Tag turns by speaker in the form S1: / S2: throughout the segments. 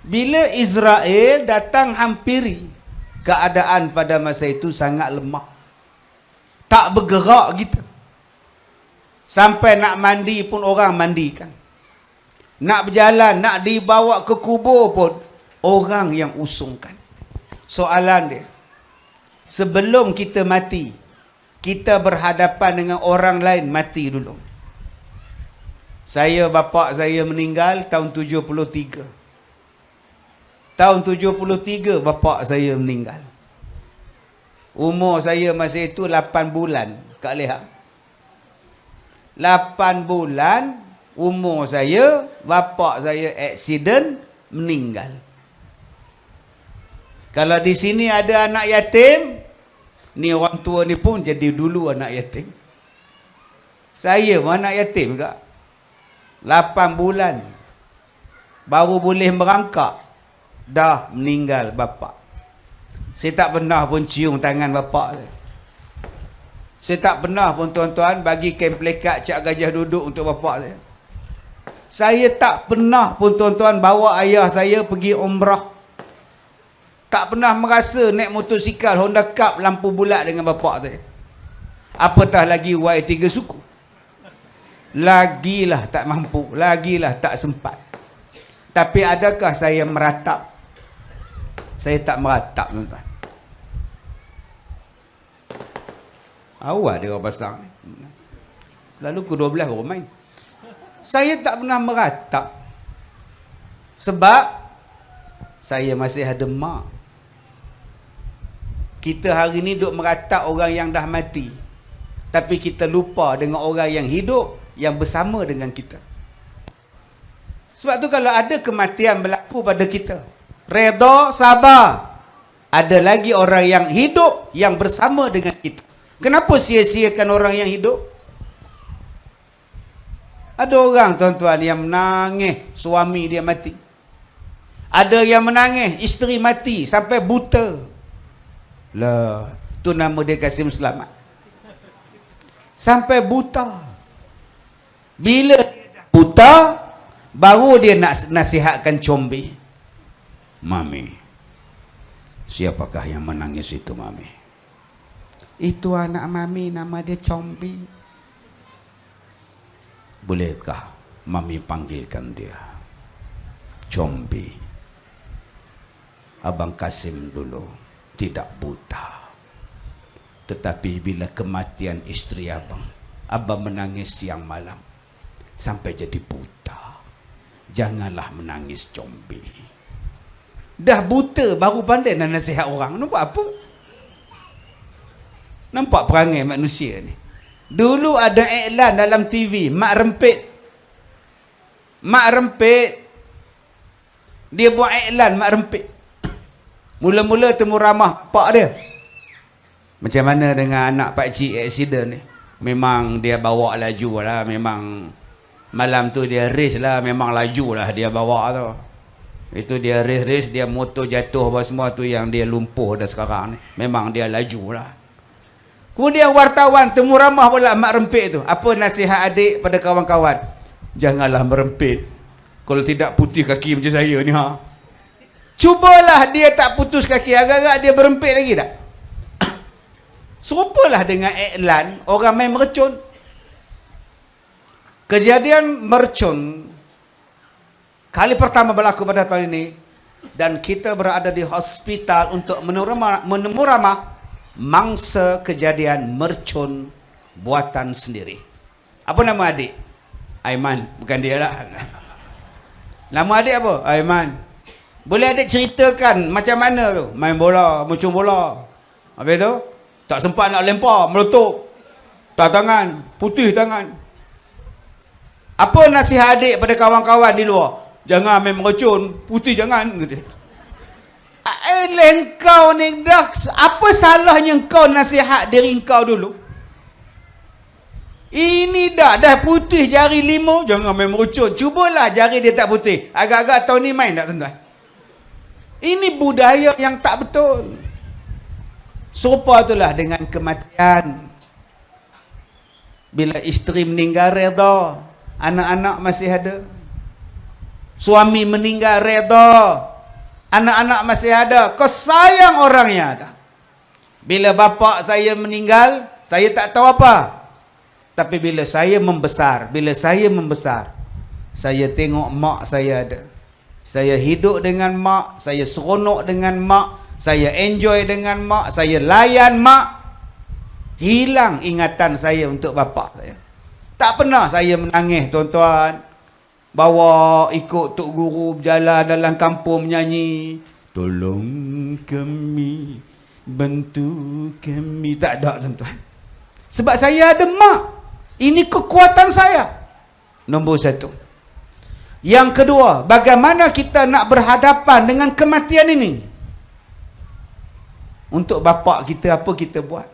S1: Bila Israel datang hampiri, keadaan pada masa itu sangat lemah. Tak bergerak kita. Sampai nak mandi pun orang mandikan. Nak berjalan, nak dibawa ke kubur pun orang yang usungkan. Soalan dia, sebelum kita mati, kita berhadapan dengan orang lain mati dulu. Bapak saya meninggal tahun 73. Tahun 73 bapak saya meninggal. Umur saya masa itu 8 bulan. Kak lihat. 8 bulan umur saya, bapak saya aksiden meninggal. Kalau di sini ada anak yatim, ni orang tua ni pun jadi dulu anak yatim. Saya pun anak yatim kak. 8 bulan baru boleh merangkak, dah meninggal bapak. Saya tak pernah pun cium tangan bapak saya. Saya tak pernah pun tuan-tuan bagi kain plekat Cak Gajah duduk untuk bapak saya. Saya tak pernah pun tuan-tuan bawa ayah saya pergi umrah. Tak pernah merasa naik motosikal Honda Cup lampu bulat dengan bapak saya. Apatah lagi Y3 suku. Lagilah tak mampu, lagilah tak sempat. Tapi adakah saya meratap? Saya tak meratap tuan-tuan. Awak dia orang pasang ni. Selalu ke 12 baru main. Saya tak pernah meratap. Sebab saya masih ada mak. Kita hari ni duk meratap orang yang dah mati. Tapi kita lupa dengan orang yang hidup, yang bersama dengan kita. Sebab tu kalau ada kematian berlaku pada kita, redha, sabar. Ada lagi orang yang hidup, yang bersama dengan kita. Kenapa sia-siakan orang yang hidup? Ada orang tuan-tuan yang menangis suami dia mati. Ada yang menangis isteri mati sampai buta. Lah, tu nama dia Kasim Selamat. Sampai buta. Bila dia dah buta, baru dia nak nasihatkan Combi. Mami, siapakah yang menangis itu mami? Itu anak mami, nama dia Combi. Bolehkah mami panggilkan dia Combi? Abang Kasim dulu tidak buta. Tetapi bila kematian isteri abang, abang menangis siang malam sampai jadi buta. Janganlah menangis Combi. Dah buta baru pandai nak nasihat orang. Nampak apa? Nampak perangai manusia ni. Dulu ada iklan dalam TV, Mak Rempit. Mak Rempit, dia buat iklan Mak Rempit. Mula-mula temu ramah pak dia. Macam mana dengan anak pakcik aksiden ni? Memang dia bawa laju lah. Memang malam tu dia race lah. Memang laju lah dia bawa tu. Itu dia race, dia motor jatuh apa semua tu yang dia lumpuh dah sekarang ni. Memang dia laju lah. Kemudian wartawan temu ramah pula Mak Rempit tu. Apa nasihat adik pada kawan-kawan? Janganlah merempit. Kalau tidak putih kaki macam saya ni ha. Cubalah dia tak putus kaki, agak-agak dia berempit lagi tak? Serupalah dengan iklan orang main mercun. Kejadian mercun kali pertama berlaku pada tahun ini, dan kita berada di hospital untuk menemu ramah mangsa kejadian mercun buatan sendiri. Apa nama adik? Aiman. Bukan dia lah. Nama adik apa? Aiman. Boleh adik ceritakan macam mana tu? Main bola, muncung bola. Habis tu, tak sempat nak lempar, meletup. Tak tangan, putih tangan. Apa nasihat adik pada kawan-kawan di luar? Jangan main mercun, putih jangan. Engkau ni dah, apa salahnya kau nasihat diri kau dulu? Ini dah putih jari 5, jangan main mercun. Cubalah jari dia tak putih. Agak-agak tahun ni main tak tuan-tuan? Ini budaya yang tak betul. Serupa itulah dengan kematian. Bila isteri meninggal redha, anak-anak masih ada. Suami meninggal redha, Anak-anak masih ada. Kau sayang orang yang ada. Bila bapa saya meninggal, saya tak tahu apa. Tapi bila saya membesar, saya tengok mak saya ada. Saya hidup dengan mak, saya seronok dengan mak, saya enjoy dengan mak, saya layan mak. Hilang ingatan saya untuk bapa saya. Tak pernah saya menangis, tuan-tuan. Bawa ikut Tok Guru berjalan dalam kampung menyanyi. Tolong kami, bantu kami. Tak ada, tuan-tuan. Sebab saya ada mak. Ini kekuatan saya. Nombor satu. Yang kedua, bagaimana kita nak berhadapan dengan kematian ini? Untuk bapa kita, apa kita buat?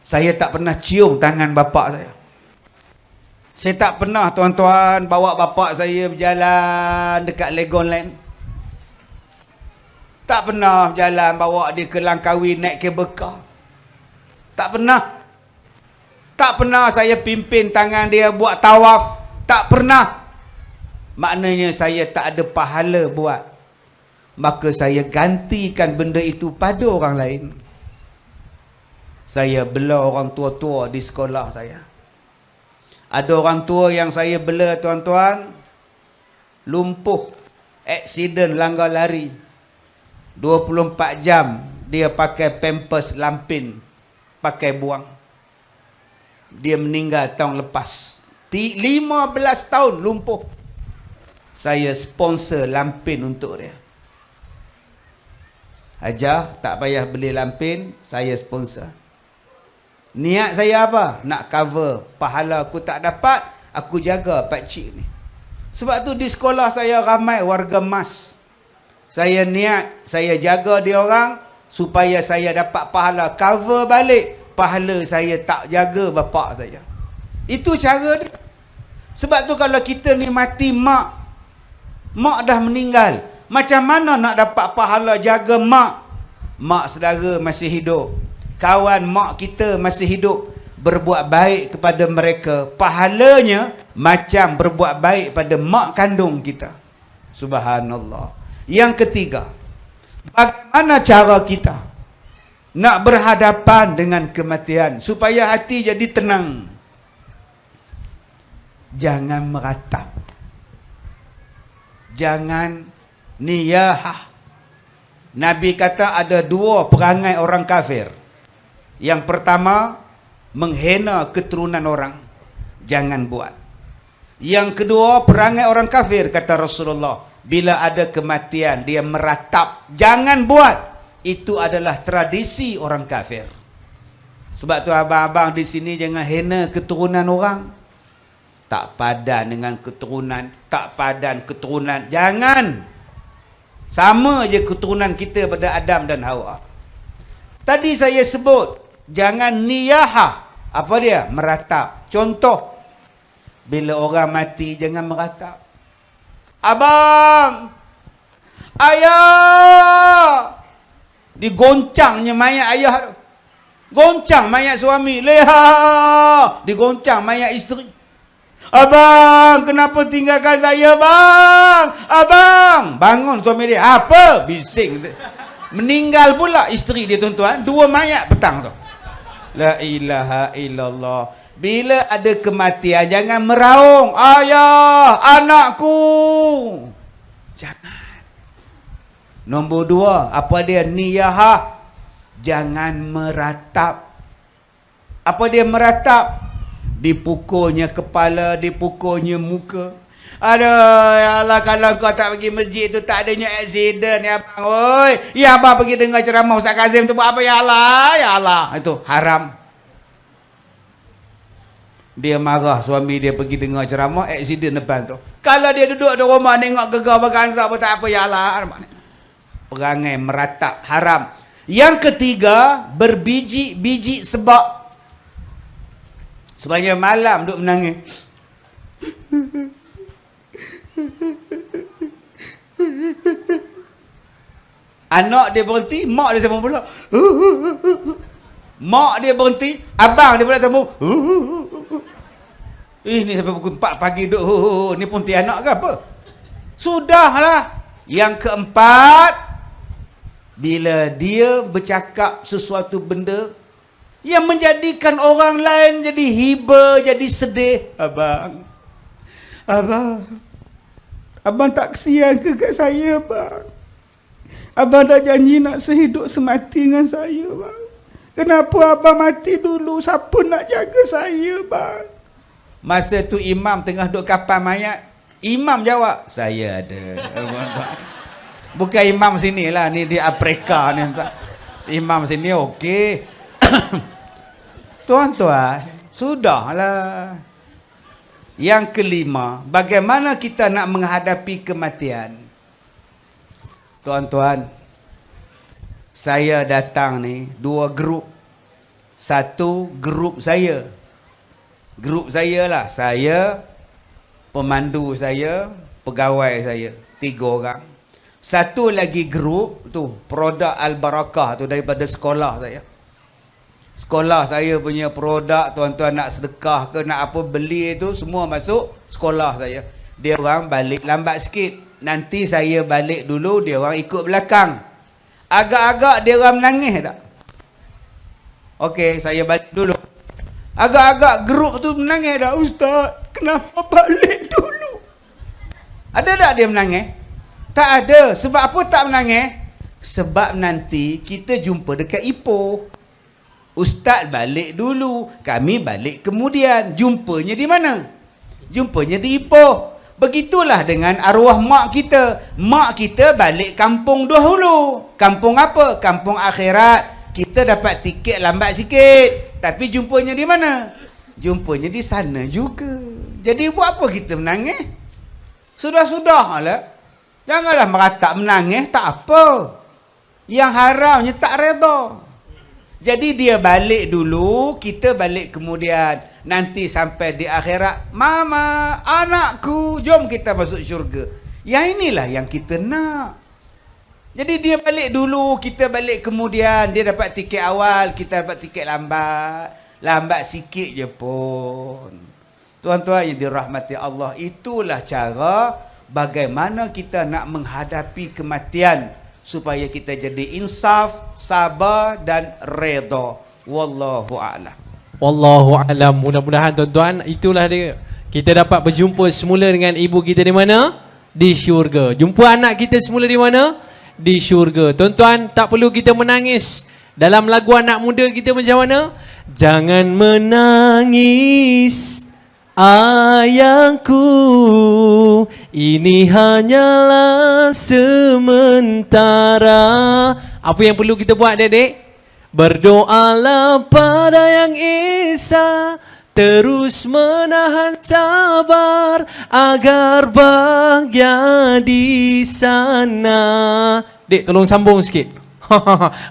S1: Saya tak pernah cium tangan bapa saya. Saya tak pernah, tuan-tuan, bawa bapa saya berjalan dekat Legoland. Tak pernah berjalan bawa dia ke Langkawi naik kabel car. Tak pernah. Tak pernah saya pimpin tangan dia buat tawaf. Tak pernah. Maknanya saya tak ada pahala buat. Maka saya gantikan benda itu pada orang lain. Saya bela orang tua-tua di sekolah saya. Ada orang tua yang saya bela, tuan-tuan, lumpuh, aksiden langgar lari. 24 jam dia pakai pampers lampin, pakai buang. Dia meninggal tahun lepas. 15 tahun lumpuh. Saya sponsor lampin untuk dia. Ajar, tak payah beli lampin, saya sponsor. Niat saya apa? Nak cover pahala aku tak dapat, aku jaga pakcik ni. Sebab tu di sekolah saya ramai warga emas. Saya niat, saya jaga dia orang supaya saya dapat pahala, cover balik pahala saya tak jaga bapa saya. Itu cara dia. Sebab tu kalau kita ni mati, mak dah meninggal, macam mana nak dapat pahala jaga mak? Mak saudara masih hidup, kawan mak kita masih hidup. Berbuat baik kepada mereka, pahalanya macam berbuat baik pada mak kandung kita. Subhanallah. Yang ketiga, bagaimana cara kita nak berhadapan dengan kematian supaya hati jadi tenang? Jangan meratap. Jangan niyahah. Nabi kata ada dua perangai orang kafir. Yang pertama, menghina keturunan orang. Jangan buat. Yang kedua, perangai orang kafir, kata Rasulullah, bila ada kematian dia meratap. Jangan buat. Itu adalah tradisi orang kafir. Sebab tu abang-abang di sini jangan hina keturunan orang. Tak padan dengan keturunan, tak padan keturunan. Jangan. Sama je keturunan kita pada Adam dan Hawa. Tadi saya sebut, jangan niyahah. Apa dia? Meratap. Contoh, bila orang mati jangan meratap. Abang, ayah, digoncangnya mayat ayah tu. Goncang mayat suami. Leha. Digoncang mayat isteri. Abang, kenapa tinggalkan saya, bang? Abang. Bangun suami dia. Apa? Bising. Meninggal pula isteri dia, tuan-tuan. Dua mayat petang tu. La ilaha illallah. Bila ada kematian, jangan meraung. Ayah, anakku. Jangan. Nombor dua, apa dia? Niyahah. Jangan meratap. Apa dia meratap? Dipukulnya kepala, dipukulnya muka. Aduh, ya Allah, kalau kau tak pergi masjid tu tak adanya aksiden ya abang. Oi, ya abang pergi dengar ceramah Ustaz Kazim tu buat apa ya Allah? Ya Allah, itu haram. Dia marah suami dia pergi dengar ceramah, aksiden depan tu. Kalau dia duduk di rumah tengok gegar berganza pun tak apa ya Allah. Perangai meratap haram. Yang ketiga, berbiji-biji sebab. Sepanjang malam duduk menangis. Anak dia berhenti, mak dia sambung pula. Mak dia berhenti, abang dia pula sambung. Ni sampai pukul 4 pagi duduk. Ni pun tiada anak ke apa? Sudahlah. Yang keempat, bila dia bercakap sesuatu benda yang menjadikan orang lain jadi hiba, jadi sedih. Abang tak kesian ke kat saya, bang? Abang dah janji nak sehidup semati dengan saya, bang. Kenapa abang mati dulu? Siapa nak jaga saya, bang? Masa tu imam tengah duk kapal mayat. Imam jawab, saya ada. Bukan imam sini lah, ni di Afrika ni. Imam sini okey. Tuan-tuan, sudahlah. Yang kelima, bagaimana kita nak menghadapi kematian? Tuan-tuan, saya datang ni 2 grup. Satu grup saya. Grup saya lah, saya, pemandu saya, pegawai saya, 3 orang. Satu lagi grup tu, produk Al-Barakah tu daripada sekolah saya. Sekolah saya punya produk, tuan-tuan nak sedekah ke nak apa beli tu semua masuk sekolah saya. Dia orang balik lambat sikit. Nanti saya balik dulu, dia orang ikut belakang. Agak-agak dia orang menangis tak? Okey, saya balik dulu. Agak-agak grup tu menangis tak? Ustaz, kenapa balik dulu? Ada tak dia menangis? Tak ada. Sebab apa tak menangis? Sebab nanti kita jumpa dekat Ipoh. Ustaz balik dulu, kami balik kemudian. Jumpanya di mana? Jumpanya di Ipoh. Begitulah dengan arwah mak kita. Mak kita balik kampung dahulu. Kampung apa? Kampung akhirat. Kita dapat tiket lambat sikit. Tapi jumpanya di mana? Jumpanya di sana juga. Jadi buat apa kita menangis? Sudah-sudahlah. Janganlah meratap menangis, tak apa. Yang haramnya tak reda. Jadi dia balik dulu, kita balik kemudian. Nanti sampai di akhirat, mama, anakku, jom kita masuk syurga. Yang inilah yang kita nak. Jadi dia balik dulu, kita balik kemudian. Dia dapat tiket awal, kita dapat tiket lambat. Lambat sikit je pun. Tuan-tuan yang dirahmati Allah, itulah cara bagaimana kita nak menghadapi kematian. Supaya kita jadi insaf, sabar dan redha. Wallahu a'lam.
S2: Wallahu a'lam. Mudah-mudahan tuan-tuan, itulah dia. Kita dapat berjumpa semula dengan ibu kita di mana? Di syurga. Jumpa anak kita semula di mana? Di syurga. Tuan-tuan, tak perlu kita menangis. Dalam lagu anak muda kita macam mana? Jangan menangis, ayangku, ini hanyalah sementara. Apa yang perlu kita buat, Dedek? Berdoalah pada Yang Esa, terus menahan sabar agar bahagia di sana. Dek, tolong sambung sikit.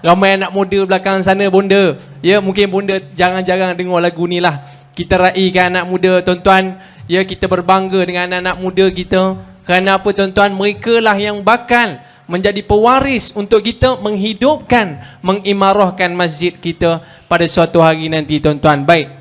S2: Ramai anak muda belakang sana, bonda. Ya, mungkin bonda jarang-jarang dengar lagu ni lah. Kita raikan anak muda, tuan-tuan. Ya, kita berbangga dengan anak-anak muda kita. Kerana apa, tuan-tuan? Mereka lah yang bakal menjadi pewaris untuk kita menghidupkan, mengimarahkan masjid kita pada suatu hari nanti, tuan-tuan. Baik.